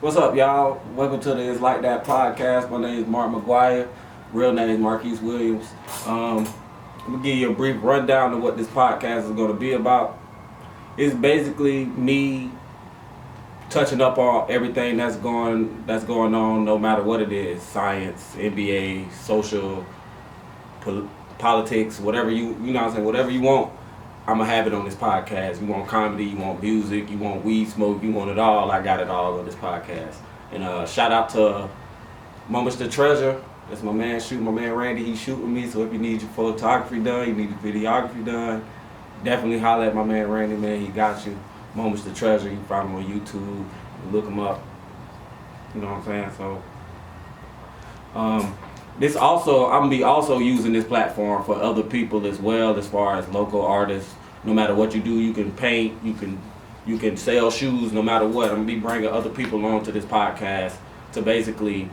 What's up, y'all? Welcome to the It's Like That podcast. My name is Mark McGuire. Real name is Marquise Williams. I'm gonna give you a brief rundown of what this podcast is gonna be about. It's basically me touching up on everything that's going on, no matter what it is: science, NBA, social, politics, whatever you know what I'm saying, whatever you want. I'm gonna have it on this podcast. You want comedy, you want music, you want weed smoke, you want it all. I got it all on this podcast. And shout out to Moments to Treasure. That's my man shooting. My man Randy, he's shooting me. So if you need your photography done, you need your videography done, definitely holler at my man Randy, man. He got you. Moments to Treasure. You can find him on YouTube. You look him up. You know what I'm saying? So this also, I'm gonna be also using this platform for other people as well, as far as local artists. No matter what you do, you can paint, you can sell shoes, no matter what. I'm gonna be bringing other people onto this podcast to basically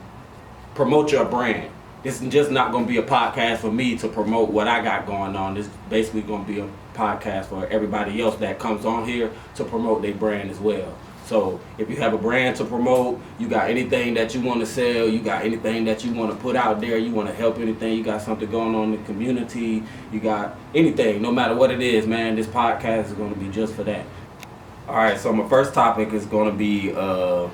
promote your brand. This is just not gonna be a podcast for me to promote what I got going on. This is basically gonna be a podcast for everybody else that comes on here to promote their brand as well. So if you have a brand to promote, you got anything that you want to sell, you got anything that you want to put out there, you want to help anything, you got something going on in the community, you got anything, no matter what it is, man, this podcast is going to be just for that. All right, so my first topic is going to be, we're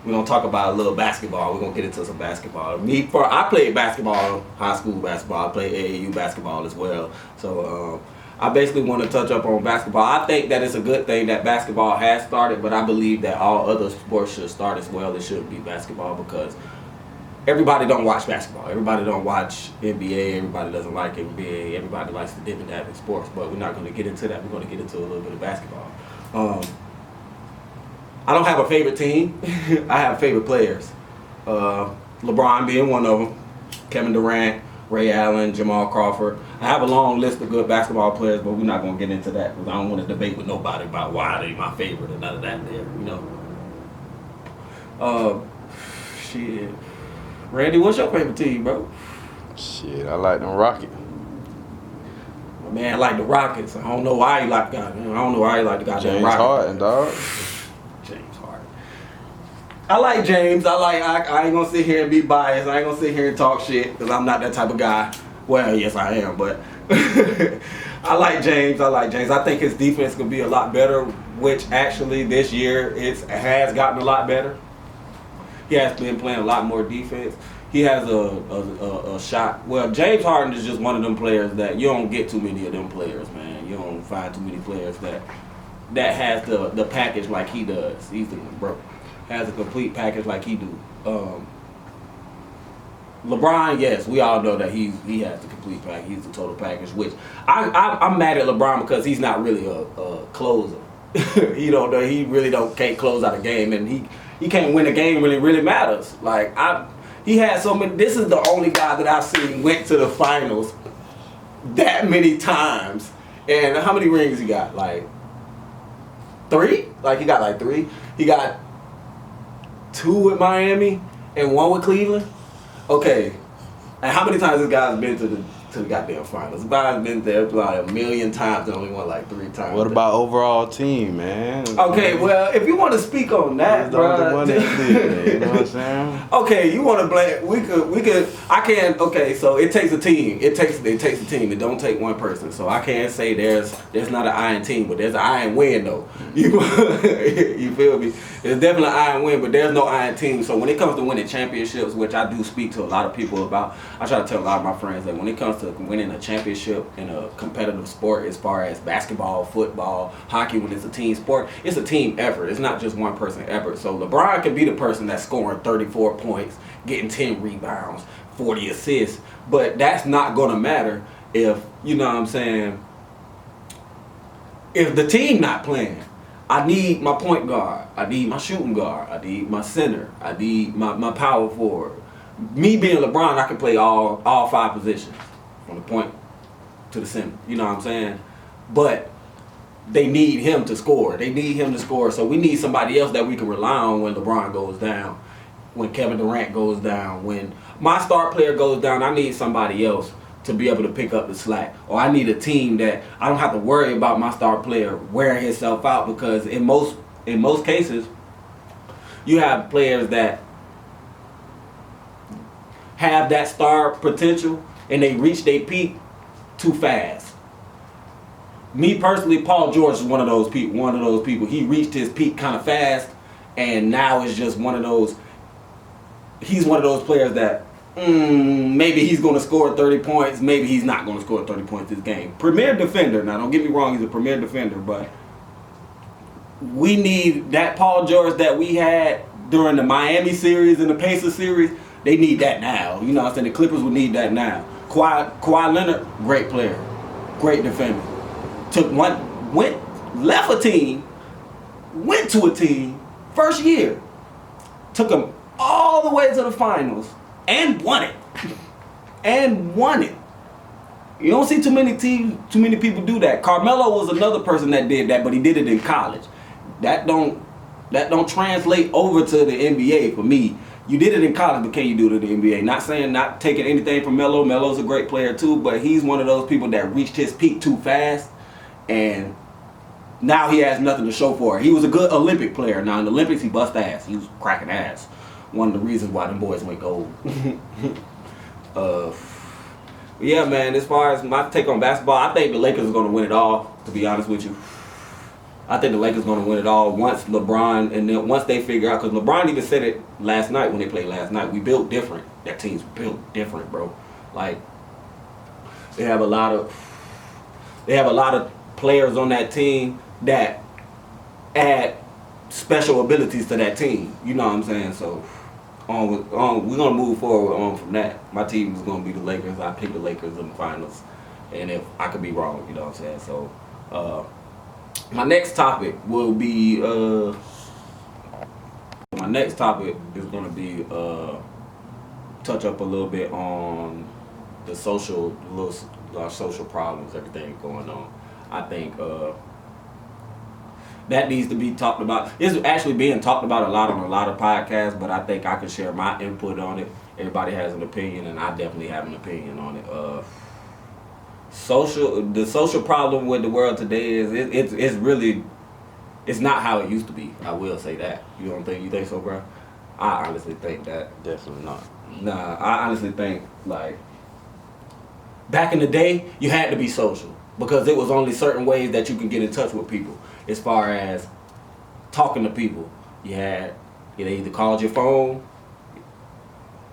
going to talk about a little basketball. We're going to get into some basketball. I played basketball, high school basketball. I played AAU basketball as well. So I basically want to touch up on basketball. I think that it's a good thing that basketball has started, but I believe that all other sports should start as well. It shouldn't be basketball because everybody don't watch basketball. Everybody don't watch NBA. Everybody doesn't like NBA. Everybody likes the different type of sports, but we're not going to get into that. We're going to get into a little bit of basketball. I don't have a favorite team. I have favorite players. LeBron being one of them. Kevin Durant, Ray Allen, Jamal Crawford. I have a long list of good basketball players, but we're not going to get into that because I don't want to debate with nobody about why they my favorite or none of that there, you know. Shit. Randy, what's your favorite team, bro? Shit, I like them Rockets. My man like the Rockets. I don't know why he like the guy. I don't know why he like the guy. James Harden, dog. James Harden. I like James. I ain't gonna sit here and be biased. I ain't gonna sit here and talk shit because I'm not that type of guy. Well, yes, I am, but I like James. I think his defense could be a lot better, which actually this year it has gotten a lot better. He has been playing a lot more defense. He has a shot. Well, James Harden is just one of them players that you don't get too many of them players, man. You don't find too many players that has the package like he does. He's has a complete package like he do. LeBron, yes, we all know that he has the complete package. He's the total package. Which I'm mad at LeBron because he's not really a closer. He really can't close out a game, and he can't win a game when it really matters. Like he had so many. This is the only guy that I've seen went to the finals that many times. And how many rings he got? Like 3? Like he got like 3. He got 2 with Miami and 1 with Cleveland. Okay, and how many times this guy's been to the goddamn finals? This guy's been there like a million times and only won like 3 times. What about overall team, man? Okay, well, if you want to speak on that, bro. You know what I'm saying? Okay, you want to blame? We could. I can't. Okay, so it takes a team. It takes a team. It don't take one person. So I can't say there's not an iron team, but there's an iron win though. You feel me? There's definitely an iron win, but there's no iron team. So when it comes to winning championships, which I do speak to a lot of people about, I try to tell a lot of my friends that when it comes to winning a championship in a competitive sport, as far as basketball, football, hockey, when it's a team sport, it's a team effort. It's not just one person effort. So LeBron can be the person that's scoring 34 points, getting 10 rebounds, 40 assists, but that's not going to matter if, you know what I'm saying, if the team not playing. I need my point guard. I need my shooting guard. I need my center. I need my power forward. Me being LeBron, I can play all 5 positions, from the point to the center. You know what I'm saying? But they need him to score. So we need somebody else that we can rely on when LeBron goes down, when Kevin Durant goes down, when my star player goes down. I need somebody else to be able to pick up the slack. Or I need a team that I don't have to worry about my star player wearing himself out, because in most cases, You have players that have that star potential and they reach their peak too fast. Me personally, Paul George is one of those people. He reached his peak kind of fast, and now it's just one of those. He's one of those players that maybe he's going to score 30 points, maybe he's not going to score 30 points this game. Premier defender. Now, don't get me wrong, he's a premier defender, but we need that Paul George that we had during the Miami series and the Pacers series. They need that now. You know what I'm saying? The Clippers would need that now. Kawhi Leonard, great player, great defender. Left a team, went to a team, first year, took them all the way to the finals and won it. And won it. You don't see too many people do that. Carmelo was another person that did that, but he did it in college. That don't translate over to the NBA for me. You did it in college, but can you do it in the NBA? Not taking anything from Melo. Melo's a great player too, but he's one of those people that reached his peak too fast, and now he has nothing to show for it. He was a good Olympic player. Now in the Olympics, he bust ass. He was cracking ass. One of the reasons why them boys went gold. Yeah, man, as far as my take on basketball, I think the Lakers are going to win it all, to be honest with you. I think the Lakers are going to win it all once LeBron, and then once they figure out, because LeBron even said it last night when they played last night, we built different. That team's built different, bro. Like, they have a lot of players on that team that add special abilities to that team. You know what I'm saying? So, we're going to move forward on from that. My team is going to be the Lakers. I pick the Lakers in the finals. And if I could be wrong, you know what I'm saying? So, my next topic will be, touch up a little bit on the social problems, everything going on. I think that needs to be talked about. It's actually being talked about a lot on a lot of podcasts, but I think I can share my input on it. Everybody has an opinion, and I definitely have an opinion on it. The social problem with the world today is it's not how it used to be. I will say that. You think so, bro? I honestly think that. Definitely not. Nah, I honestly think, like, back in the day, you had to be social because it was only certain ways that you could get in touch with people. As far as talking to people, you either called your phone.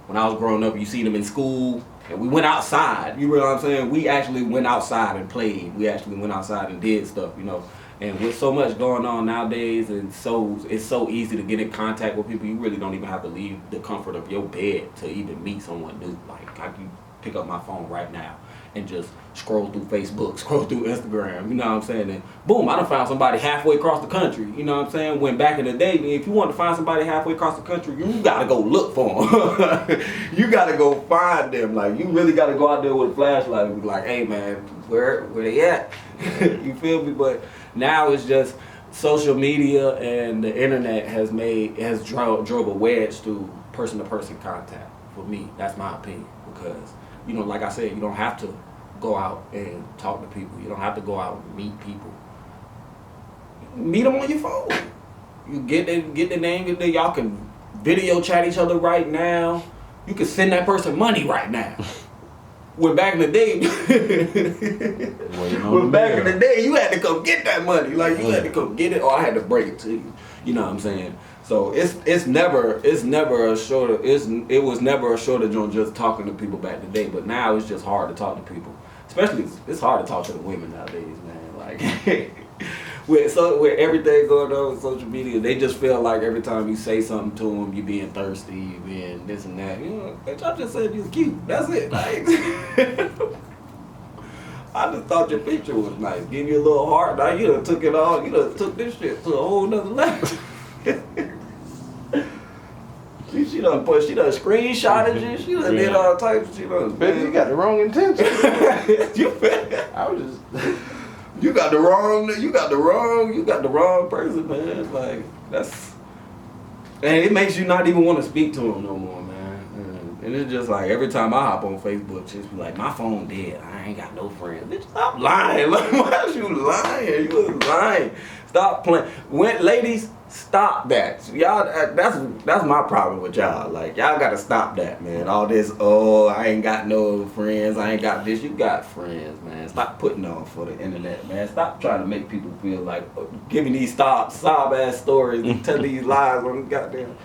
When I was growing up, you see them in school, and we went outside. You know what I'm saying? We actually went outside and played. We actually went outside and did stuff, you know. And with so much going on nowadays, and it's so easy to get in contact with people, you really don't even have to leave the comfort of your bed to even meet someone new. Like, I can pick up my phone right now and just scroll through Facebook, scroll through Instagram, you know what I'm saying? And boom, I done found somebody halfway across the country, you know what I'm saying? When back in the day, if you want to find somebody halfway across the country, you gotta go look for them. You gotta go find them. Like, you really gotta go out there with a flashlight and be like, hey man, where they at? You feel me? But now it's just social media and the internet has drove a wedge through person-to-person contact for me. That's my opinion, because, you know, like I said, you don't have to go out and talk to people. You don't have to go out and meet people. Meet them on your phone. You get the name, y'all can video chat each other right now. You can send that person money right now. When back in the day, you had to come get that money. Like, you had to come get it, or I had to break it to you. You know what I'm saying? So it was never a shortage on just talking to people back in the day. But now it's just hard to talk to people. Especially, it's hard to talk to the women nowadays, man. Like, with everything going on with social media, they just feel like every time you say something to them, you being thirsty, you being this and that. You know, bitch, I just said you was cute. That's it. Like, I just thought your picture was nice. Give you a little heart. Now you done took it all. You done took this shit to a whole nother level. She done screenshotted you. She done did all types of shit. Baby, you got the wrong intention. I was just. You got the wrong person, man. It's like, and it makes you not even want to speak to him no more, man. And it's just like, every time I hop on Facebook, just be like, my phone dead. I ain't got no friends. Bitch, stop lying. Like, why is you lying? You was lying. Stop playing. Ladies, Stop that. Y'all, that's my problem with y'all. Like, y'all gotta stop that, man. All this, I ain't got no friends, I ain't got this. You got friends, man. Stop putting on for the internet, man. Stop trying to make people feel like giving these sob ass stories and tell these lies on the goddamn.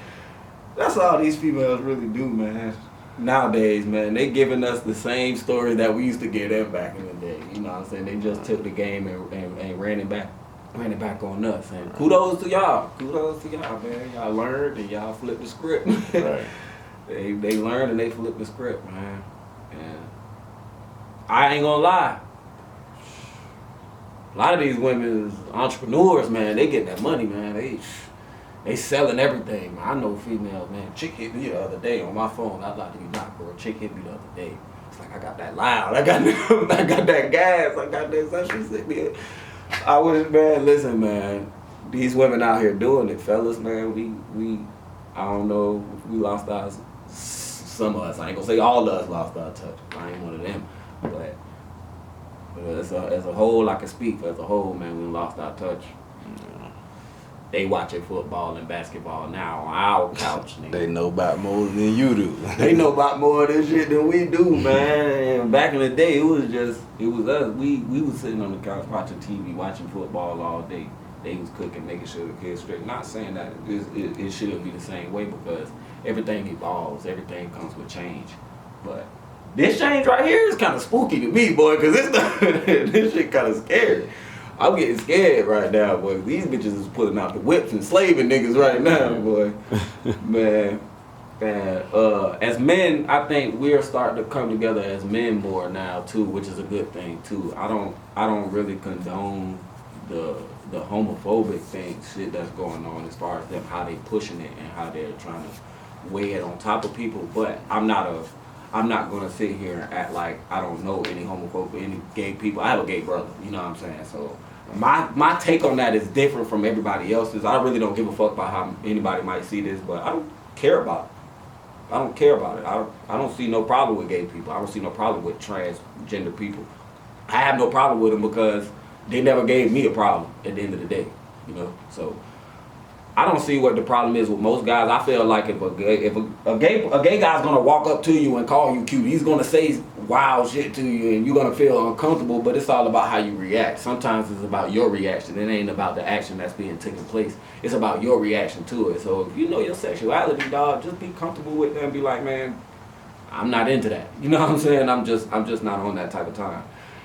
That's all these females really do, man. Nowadays, man, they giving us the same story that we used to give them back in the day. You know what I'm saying? They just took the game and ran it back on us. And kudos to y'all. Kudos to y'all, man. Y'all learned and y'all flipped the script. Right. They learned and they flipped the script, man. And I ain't gonna lie. A lot of these women is entrepreneurs, man. They get that money, man. They selling everything. Man. I know females, man. Chick hit me the other day on my phone. I'd like to be knocked, bro. Chick hit me the other day. It's like I got that loud. I got that gas. I got that stuff. She sent me. I was, man, listen, man. These women out here doing it, fellas, man. We I don't know. We lost our, some of us. I ain't gonna say all of us lost our touch. I ain't one of them, but as a whole, I can speak for as a whole, man. We lost our touch. They watching football and basketball now on our couch. Nigga. They know about more than you do. They know about more of this shit than we do, man. And back in the day, it was us. We was sitting on the couch watching TV, watching football all day. They was cooking, making sure the kids straight. Not saying that it shouldn't be the same way because everything evolves, everything comes with change. But this change right here is kind of spooky to me, boy, because this shit kind of scary. I'm getting scared right now, boy. These bitches is pulling out the whips and slaving niggas right now, boy. Man. As men, I think we're starting to come together as men more now too, which is a good thing too. I don't really condone the homophobic shit that's going on as far as them how they pushing it and how they're trying to weigh it on top of people. But I'm not gonna sit here and act like I don't know any homophobic, any gay people. I have a gay brother, you know what I'm saying? So my take on that is different from everybody else's. I really don't give a fuck about how anybody might see this, but I don't care about it. I don't care about it. I don't see no problem with gay people. I don't see no problem with transgender people. I have no problem with them because they never gave me a problem at the end of the day, you know? So I don't see what the problem is with most guys. I feel like if a gay guy's gonna walk up to you and call you cute, he's gonna say wild shit to you and you're gonna feel uncomfortable, but it's all about how you react. Sometimes it's about your reaction. It ain't about the action that's being taken place. It's about your reaction to it. So if you know your sexuality, dog, just be comfortable with that and be like, man, I'm not into that. You know what I'm saying? I'm just not on that type of time.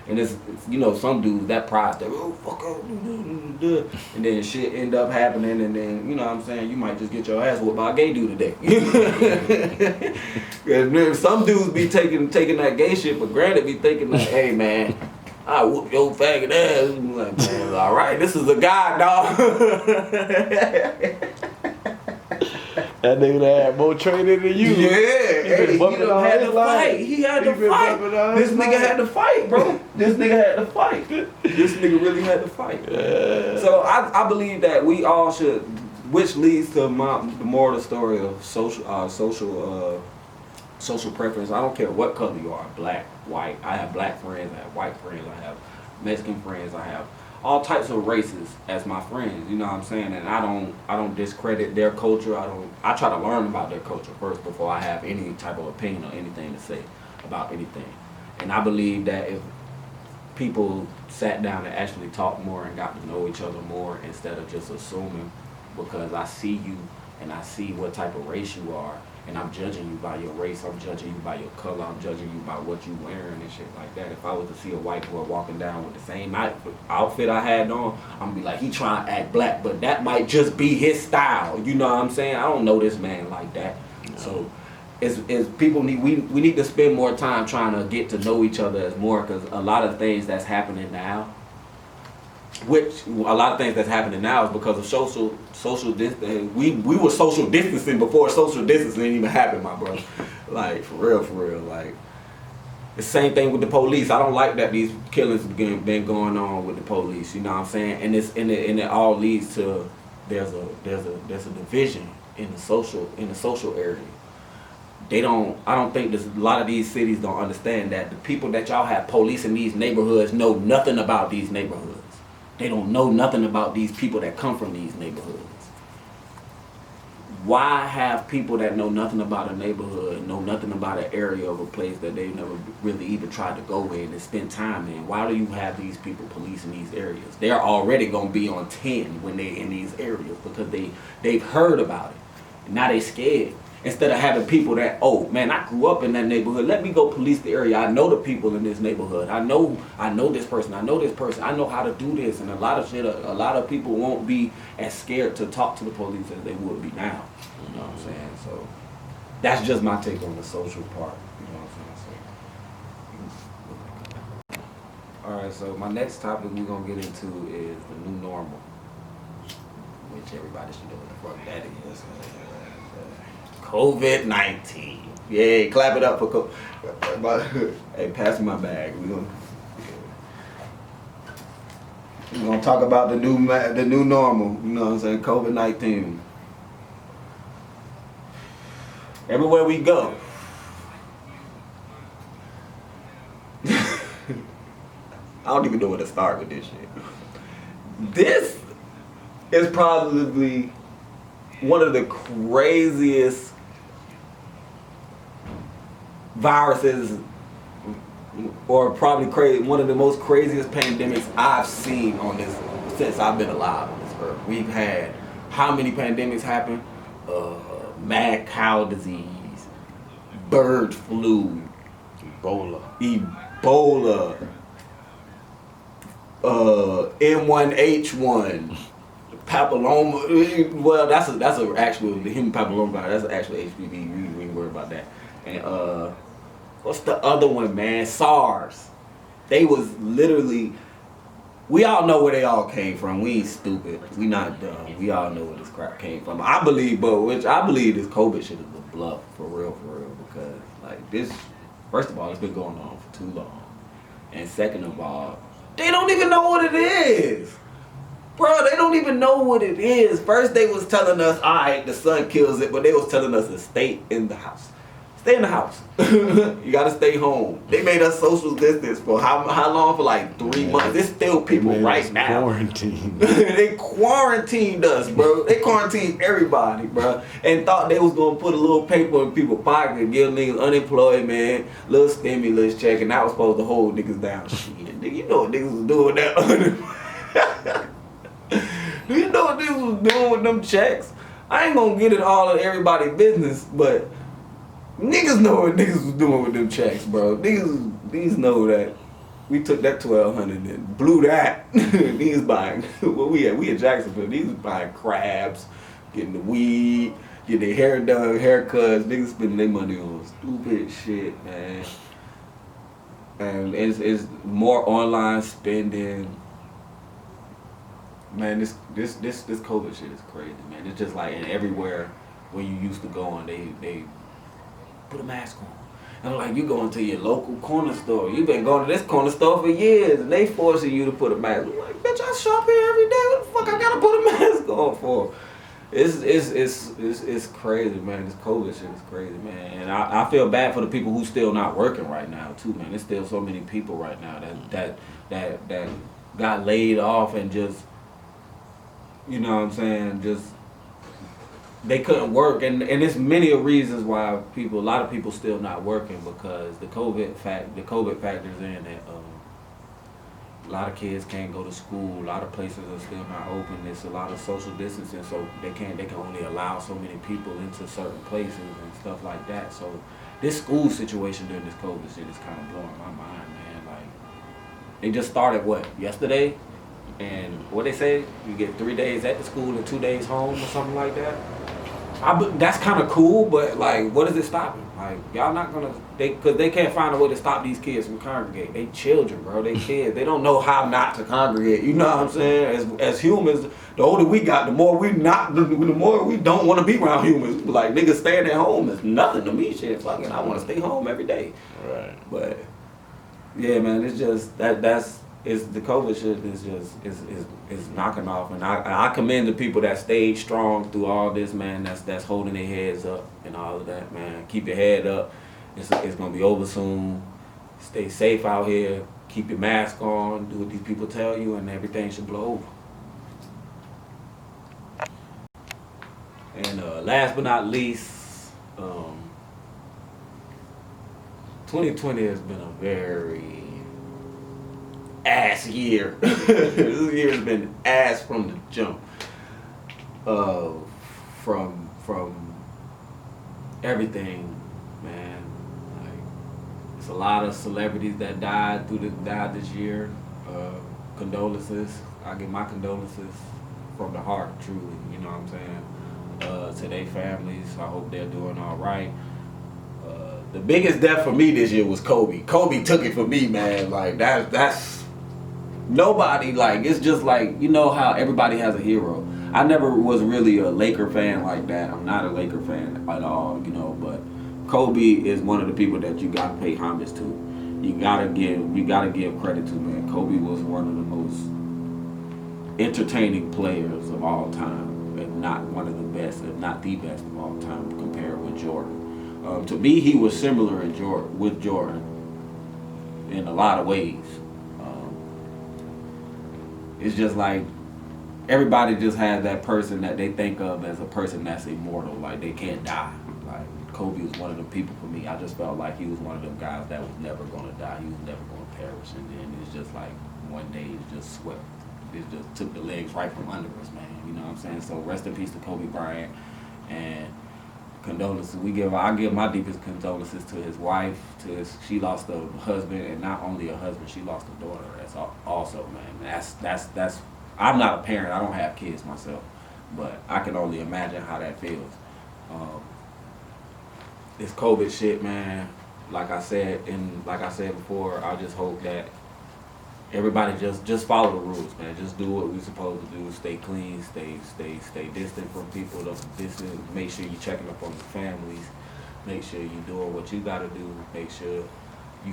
And it's you know, some dudes, that pride, that, oh, fuck up, and then shit end up happening, and then, you know what I'm saying, you might just get your ass whooped by a gay dude today. Cause some dudes be taking that gay shit for granted, be thinking like, hey man, I whoop your faggot ass. I'm like, man, all right, this is a guy, dog. That nigga that had more training than you. Yeah, hey, he done had to fight. He had to fight. This nigga had to fight, bro. This nigga had to fight. This nigga really had to fight. Yeah. So I believe that we all should, which leads to the moral of the story of social preference. I don't care what color you are, black, white. I have black friends, I have white friends, I have Mexican friends, I have all types of races as my friends, you know what I'm saying? And I don't discredit their culture. I try to learn about their culture first before I have any type of opinion or anything to say about anything. And I believe that if people sat down and actually talked more and got to know each other more instead of just assuming because I see you and I see what type of race you are and I'm judging you by your race, I'm judging you by your color, I'm judging you by what you wearing and shit like that. If I was to see a white boy walking down with the same outfit I had on, I'm gonna be like, he trying to act black, but that might just be his style. You know what I'm saying? I don't know this man like that. No. So it's people we need to spend more time trying to get to know each other as more, because a lot of things that's happening now, is because of social distancing. We were social distancing before social distancing didn't even happen, my brother. Like for real. Like the same thing with the police. I don't like that these killings been going on with the police. You know what I'm saying? And it all leads to there's a division in the social area. I don't think a lot of these cities don't understand that the people that y'all have police in these neighborhoods know nothing about these neighborhoods. They don't know nothing about these people that come from these neighborhoods. why have people that know nothing about a neighborhood, know nothing about an area of a place that they've never really even tried to go in and spend time in? Why do you have these people policing these areas? They're already gonna be on 10 when they're in these areas because they've heard about it. And now they scared. Instead of having people that, oh man, I grew up in that neighborhood. Let me go police the area. I know the people in this neighborhood. I know this person. I know this person. I know how to do this. And a lot of people won't be as scared to talk to the police as they would be now. You know what I'm saying? So that's just my take on the social part. You know what I'm saying? So, all right. So my next topic we're gonna get into is the new normal, which everybody should know what the fuck that is. COVID-19. Yeah, clap it up for COVID. Hey, pass me my bag. We're gonna talk about the new normal. You know what I'm saying? COVID-19. Everywhere we go. I don't even know where to start with this shit. This is probably one of the craziest viruses, or probably one of the most craziest pandemics I've seen on this since I've been alive on this earth. We've had how many pandemics happen? Mad cow disease, bird flu, Ebola, N1H1, papilloma. Well, that's a actual human papilloma. That's an actual HPV. We ain't worry about that. And what's the other one, man? SARS. They was literally. We all know where they all came from. We ain't stupid. We not dumb. We all know where this crap came from. I believe this COVID shit is a bluff for real, because like this. First of all, it's been going on for too long, and second of all, they don't even know what it is. Bro, they don't even know what it is. First they was telling us, all right, the sun kills it, but they was telling us to stay in the house. Stay in the house. You gotta stay home. They made us social distance for how long? For like 3 months. There's still people right now. Quarantine. They quarantined us, bro. They quarantined everybody, bro. And thought they was gonna put a little paper in people's pocket and give niggas unemployment, little stimulus check, and that was supposed to hold niggas down. Shit, nigga, you know what niggas was doing that. Do you know what niggas was doing with them checks? I ain't gonna get it all of everybody's business, but niggas know what niggas was doing with them checks, bro. Niggas know that we took that 1,200 and blew that. Niggas buying, well, we at Jacksonville. Niggas was buying crabs, getting the weed, getting their hair done, haircuts. Niggas spending their money on stupid shit, man. And it's more online spending. Man, this COVID shit is crazy, man. It's just like everywhere where you used to go on, they put a mask on. And like, you going to your local corner store. You've been going to this corner store for years, and they forcing you to put a mask on. I'm like, bitch, I shop here every day. What the fuck I gotta put a mask on for? It's crazy, man. This COVID shit is crazy, man. And I feel bad for the people who still not working right now too, man. There's still so many people right now that got laid off and just, you know what I'm saying, just they couldn't work, and there's many reasons why a lot of people still not working, because the COVID factors in that a lot of kids can't go to school, a lot of places are still not open. There's a lot of social distancing, so they can only allow so many people into certain places and stuff like that. So this school situation during this COVID shit is kind of blowing my mind, man. Like, they just started yesterday, and what they say, you get 3 days at the school and 2 days home or something like that. That's kind of cool, but like, what is it stopping? Like, y'all not gonna, because they can't find a way to stop these kids from congregating. They children, bro. They kids. They don't know how not to congregate. You know what I'm saying? As humans, the older we got, the more we don't want to be around humans. Like, niggas staying at home is nothing to me. Shit, fucking, I want to stay home every day. Right. But yeah, man, it's just the COVID shit is knocking off, and I commend the people that stayed strong through all this, man. That's holding their heads up and all of that, man. Keep your head up. It's gonna be over soon. Stay safe out here. Keep your mask on. Do what these people tell you, and everything should blow over. And last but not least, 2020 has been a very ass year. This year has been ass from the jump. From everything, man. Like, it's a lot of celebrities that died this year. Condolences. I give my condolences from the heart, truly. You know what I'm saying? To their families, I hope they're doing all right. The biggest death for me this year was Kobe. Kobe took it for me, man. Like that's nobody. Like, it's just like, you know how everybody has a hero. I never was really a Laker fan like that. I'm not a Laker fan at all, you know. But Kobe is one of the people that you gotta pay homage to. You gotta give credit to, man. Kobe was one of the most entertaining players of all time, if not one of the best, if not the best of all time, compared with Jordan. To me, he was similar with Jordan in a lot of ways. It's just like everybody just has that person that they think of as a person that's immortal, like they can't die. Like Kobe was one of the people for me. I just felt like he was one of them guys that was never gonna die. He was never gonna perish, and then it's just like one day it just swept. It just took the legs right from under us, man. You know what I'm saying? So rest in peace to Kobe Bryant, and condolences. I give my deepest condolences to his wife. She lost a husband, and not only a husband, she lost a daughter. That's also, man. That's. I'm not a parent. I don't have kids myself, but I can only imagine how that feels. This COVID shit, man. Like I said before, I just hope that everybody just follow the rules, man. Just do what we're supposed to do. Stay clean. Stay distant from people. Make sure you're checking up on your families. Make sure you're doing what you gotta do. Make sure you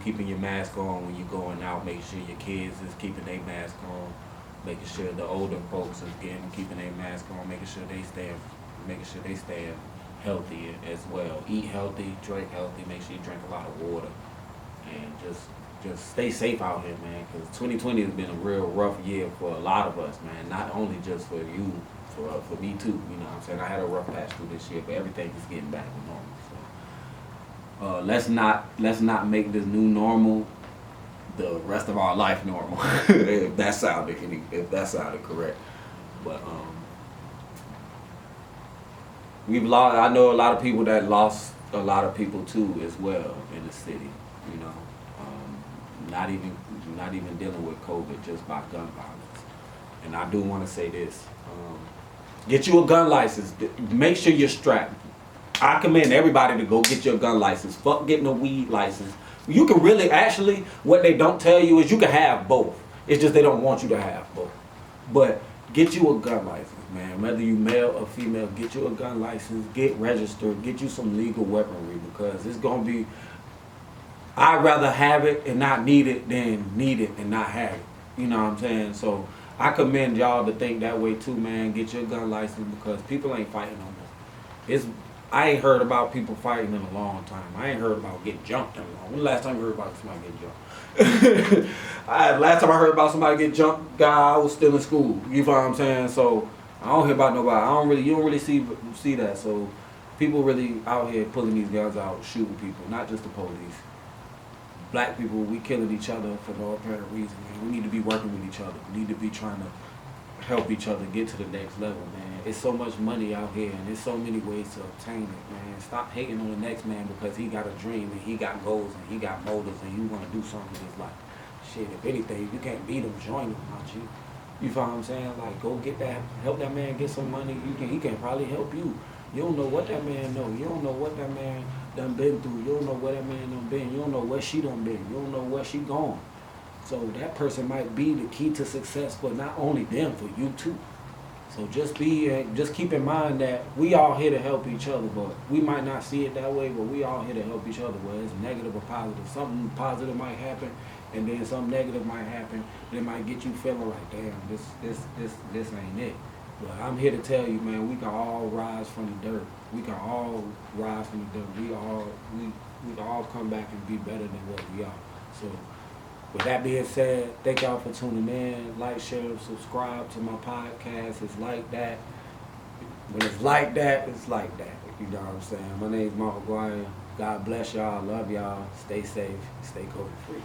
keeping your mask on when you're going out. Make sure your kids is keeping their mask on. Making sure the older folks are keeping their mask on. Making sure they stay healthy as well. Eat healthy, drink healthy. Make sure you drink a lot of water, and just stay safe out here, man, because 2020 has been a real rough year for a lot of us, man. Not only just for you, for me too. You know what I'm saying? I had a rough patch through this year, but everything is getting back to normal. So let's not make this new normal the rest of our life normal. if that sounded correct. But I know a lot of people that lost a lot of people too as well in the city. You know. Not even dealing with COVID, just by gun violence. And I do want to say this: get you a gun license. Make sure you're strapped. I commend everybody to go get your gun license. Fuck getting a weed license. You can really, actually, what they don't tell you is you can have both. It's just they don't want you to have both. But get you a gun license, man. Whether you male or female, get you a gun license. Get registered. Get you some legal weaponry, because it's gonna be. I'd rather have it and not need it than need it and not have it. You know what I'm saying? So I commend y'all to think that way too, man. Get your gun license, because people ain't fighting no more. I ain't heard about people fighting in a long time. I ain't heard about getting jumped in a long. When the last time you heard about somebody getting jumped? Last time I heard about somebody getting jumped, I was still in school. You know what I'm saying? So I don't hear about nobody. You don't really see that. So people really out here pulling these guns out, shooting people, not just the police. Black people, we killing each other for no apparent reason, man. We need to be working with each other. We need to be trying to help each other get to the next level, man. It's so much money out here, and there's so many ways to obtain it, man. Stop hating on the next man because he got a dream and he got goals and he got motives and you want to do something with his life. Shit, if anything, if you can't beat him, join him, not you. You feel what I'm saying? Like, go get that, help that man get some money. He can probably help you. You don't know what that man know. You don't know what that man done been through. You don't know where that man done been. You don't know where she done been. You don't know where she gone. So that person might be the key to success for not only them, for you too. So just keep in mind that we all here to help each other, but we might not see it that way, but we all here to help each other, whether it's negative or positive. Something positive might happen, and then something negative might happen, and it might get you feeling like, damn, this ain't it. But I'm here to tell you, man, we can all rise from the dirt. We can all rise from the dirt. We can all come back and be better than what we are. So with that being said, thank y'all for tuning in. Like, share, subscribe to my podcast. It's like that. When it's like that, it's like that. You know what I'm saying? My name's Mark McGuire. God bless y'all. Love y'all. Stay safe. Stay COVID free.